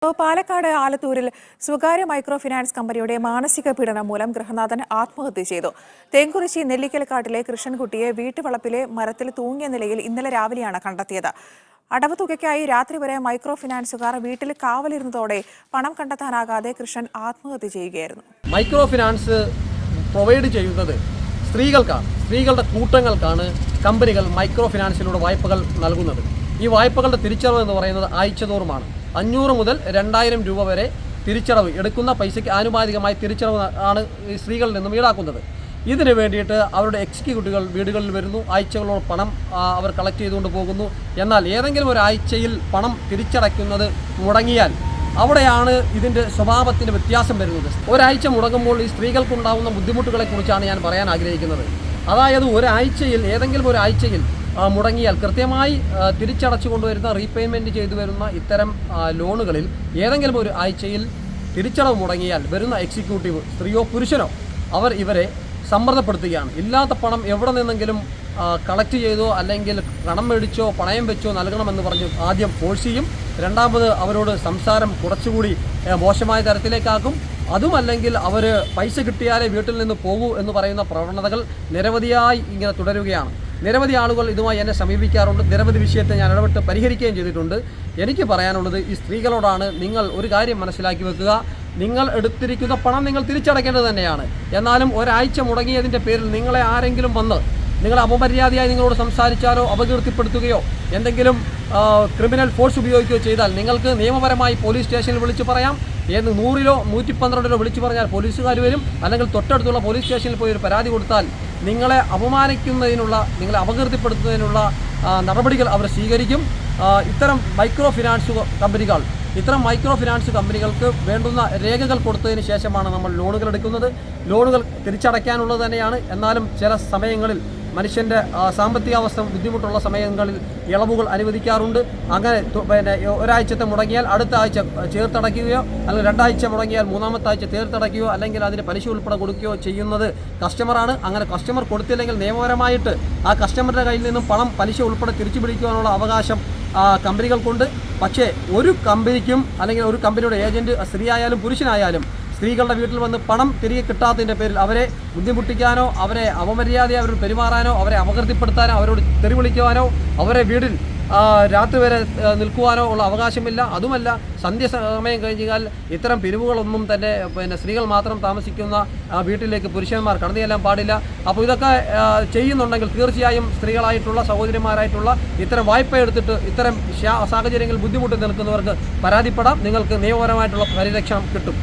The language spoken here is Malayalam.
പാലക്കാട് ആലത്തൂരിൽ സ്വകാര്യ മൈക്രോ ഫിനാൻസ് കമ്പനിയുടെ മാനസിക പീഡനം മൂലം ഗൃഹനാഥൻ ആത്മഹത്യ ചെയ്തു. തേങ്കുറിശ്ശി നെല്ലിക്കൽക്കാട്ടിലെ കൃഷ്ണൻകുട്ടിയെ വീട്ടുവളപ്പിലെ മരത്തിൽ തൂങ്ങിയ നിലയിൽ ഇന്നലെ രാവിലെയാണ് കണ്ടെത്തിയത്. അടവ് തുകയ്ക്കായി രാത്രി വരെ മൈക്രോ ഫിനാൻസുകാർ വീട്ടിൽ കാവലിരുന്നതോടെ പണം കണ്ടെത്താനാകാതെ കൃഷ്ണൻ ആത്മഹത്യ ചെയ്യുകയായിരുന്നു. മൈക്രോ ഫിനാൻസ് പ്രൊവൈഡ് ചെയ്യുന്നത് സ്ത്രീകളുടെ കൂട്ടങ്ങൾക്കാണ് കമ്പനികൾ മൈക്രോ ഫിനാൻസിലൂടെ വായ്പകൾ നൽകുന്നത്. ഈ വായ്പകളുടെ തിരിച്ചടവ് എന്ന് പറയുന്നത് ആഴ്ചതോറുമാണ്. 500 മുതൽ 2000 രൂപ വരെ തിരിച്ചടവ്, എടുക്കുന്ന പൈസയ്ക്ക് ആനുപാതികമായി തിരിച്ചടവ് ആണ് ഈ സ്ത്രീകളിൽ നിന്നും ഈടാക്കുന്നത്. ഇതിന് വേണ്ടിയിട്ട് അവരുടെ എക്സിക്യൂട്ടീവുകൾ വീടുകളിൽ വരുന്നു, ആഴ്ചകളോളം പണം അവർ കളക്ട് ചെയ്തുകൊണ്ട് പോകുന്നു. എന്നാൽ ഏതെങ്കിലും ഒരു ആഴ്ചയിൽ പണം തിരിച്ചടയ്ക്കുന്നത് മുടങ്ങിയാൽ അവിടെയാണ് ഇതിൻ്റെ സ്വഭാവത്തിൻ്റെ വ്യത്യാസം വരുന്നത്. ഒരാഴ്ച മുടങ്ങുമ്പോൾ ഈ സ്ത്രീകൾക്കുണ്ടാകുന്ന ബുദ്ധിമുട്ടുകളെക്കുറിച്ചാണ് ഞാൻ പറയാൻ ആഗ്രഹിക്കുന്നത്. അതായത് ഏതെങ്കിലും ഒരാഴ്ചയിൽ മുടങ്ങിയാൽ കൃത്യമായി തിരിച്ചടച്ചു കൊണ്ടുവരുന്ന റീപേയ്മെൻറ്റ് ചെയ്തു വരുന്ന ഇത്തരം ലോണുകളിൽ ഏതെങ്കിലും ഒരു ആഴ്ചയിൽ തിരിച്ചടവ് മുടങ്ങിയാൽ വരുന്ന എക്സിക്യൂട്ടീവ്, സ്ത്രീയോ പുരുഷനോ, അവർ ഇവരെ സമ്മർദ്ദപ്പെടുത്തുകയാണ്. ഇല്ലാത്ത പണം എവിടെ നിന്നെങ്കിലും കളക്ട് ചെയ്തോ അല്ലെങ്കിൽ കടം മേടിച്ചോ പണയം വെച്ചോ നൽകണമെന്ന് പറഞ്ഞ് ആദ്യം ഫോഴ്സ് ചെയ്യും. രണ്ടാമത് അവരോട് സംസാരം കുറച്ചുകൂടി മോശമായ തരത്തിലേക്കാക്കും. അതുമല്ലെങ്കിൽ അവർ പൈസ കിട്ടിയാലേ വീട്ടിൽ നിന്ന് പോകൂ എന്ന് പറയുന്ന പ്രവണതകൾ നിരവധിയായി ഇങ്ങനെ തുടരുകയാണ്. നിരവധി ആളുകൾ ഇതുമായി എന്നെ സമീപിക്കാറുണ്ട്. നിരവധി വിഷയത്തെ ഞാൻ ഇടപെട്ട് പരിഹരിക്കുകയും ചെയ്തിട്ടുണ്ട്. എനിക്ക് പറയാനുള്ളത് ഈ സ്ത്രീകളോടാണ്. നിങ്ങൾ ഒരു കാര്യം മനസ്സിലാക്കി വെക്കുക. നിങ്ങൾ എടുത്തിരിക്കുന്ന പണം നിങ്ങൾ തിരിച്ചടയ്ക്കേണ്ടത് തന്നെയാണ്. എന്നാലും ഒരാഴ്ച മുടങ്ങിയതിൻ്റെ പേരിൽ നിങ്ങളെ ആരെങ്കിലും വന്ന് നിങ്ങളെ അപമര്യാദയായി നിങ്ങളോട് സംസാരിച്ചാലോ അപകീർത്തിപ്പെടുത്തുകയോ എന്തെങ്കിലും ക്രിമിനൽ ഫോഴ്സ് ഉപയോഗിക്കുകയോ ചെയ്താൽ നിങ്ങൾക്ക് നിയമപരമായി പോലീസ് സ്റ്റേഷനിൽ വിളിച്ചു പറയാം. 100-ലോ 112-ലോ വിളിച്ചു പറഞ്ഞാൽ പോലീസുകാർ വരും. അല്ലെങ്കിൽ തൊട്ടടുത്തുള്ള പോലീസ് സ്റ്റേഷനിൽ പോയി ഒരു പരാതി കൊടുത്താൽ നിങ്ങളെ അപമാനിക്കുന്നതിനുള്ള, നിങ്ങളെ അപകീർത്തിപ്പെടുത്തുന്നതിനുള്ള നടപടികൾ അവർ സ്വീകരിക്കും. ഇത്തരം മൈക്രോ ഫിനാൻസ് കമ്പനികൾക്ക് വേണ്ടുന്ന രേഖകൾ കൊടുത്തതിന് ശേഷമാണ് നമ്മൾ ലോണുകൾ എടുക്കുന്നത്. ലോണുകൾ തിരിച്ചടയ്ക്കാനുള്ളത് തന്നെയാണ്. എന്നാലും ചില സമയങ്ങളിൽ മനുഷ്യൻ്റെ സാമ്പത്തികാവസ്ഥ ബുദ്ധിമുട്ടുള്ള സമയങ്ങളിൽ ഇളവുകൾ അനുവദിക്കാറുണ്ട്. അങ്ങനെ ഒരാഴ്ചത്തെ മുടങ്ങിയാൽ അടുത്ത ആഴ്ച ചേർത്തടയ്ക്കുകയോ അല്ലെങ്കിൽ 2 ആഴ്ച മുടങ്ങിയാൽ 3-ാമത്തെ ആഴ്ച ചേർത്തടയ്ക്കുകയോ അല്ലെങ്കിൽ അതിന് പലിശ ഉൾപ്പെടെ കൊടുക്കുകയോ ചെയ്യുന്നത് കസ്റ്റമറാണ്. അങ്ങനെ കസ്റ്റമർ കൊടുത്തില്ലെങ്കിൽ നിയമപരമായിട്ട് ആ കസ്റ്റമറുടെ കയ്യിൽ നിന്നും പണം പലിശ ഉൾപ്പെടെ തിരിച്ചു പിടിക്കുവാനുള്ള അവകാശം കമ്പനികൾക്കുണ്ട്. പക്ഷേ ഒരു കമ്പനിക്കും അല്ലെങ്കിൽ ഒരു കമ്പനിയുടെ ഏജൻറ്റ്, സ്ത്രീയായാലും പുരുഷനായാലും, സ്ത്രീകളുടെ വീട്ടിൽ വന്ന് പണം തിരികെ കിട്ടാത്തതിൻ്റെ പേരിൽ അവരെ ബുദ്ധിമുട്ടിക്കാനോ അവരെ അപമര്യാദയെ അവരോട് പെരുമാറാനോ അവരെ അപകീർത്തിപ്പെടുത്താനോ അവരോട് തെറി വിളിക്കുവാനോ അവരെ വീട്ടിൽ രാത്രി വരെ നിൽക്കുവാനോ ഉള്ള അവകാശമില്ല. അതുമല്ല, സന്ധ്യ സമയം കഴിഞ്ഞാൽ ഇത്തരം പിരിവുകളൊന്നും തന്നെ സ്ത്രീകൾ മാത്രം താമസിക്കുന്ന വീട്ടിലേക്ക് പുരുഷന്മാർ കടന്നു ചെല്ലാൻ പാടില്ല. അപ്പോൾ ഇതൊക്കെ ചെയ്യുന്നുണ്ടെങ്കിൽ തീർച്ചയായും സ്ത്രീകളായിട്ടുള്ള സഹോദരിമാരായിട്ടുള്ള ഇത്തരം വായ്പ എടുത്തിട്ട് ഇത്തരം സാഹചര്യങ്ങളിൽ ബുദ്ധിമുട്ട് നിൽക്കുന്നവർക്ക് പരാതിപ്പെടാം. നിങ്ങൾക്ക് നിയമപരമായിട്ടുള്ള പരിരക്ഷ കിട്ടും.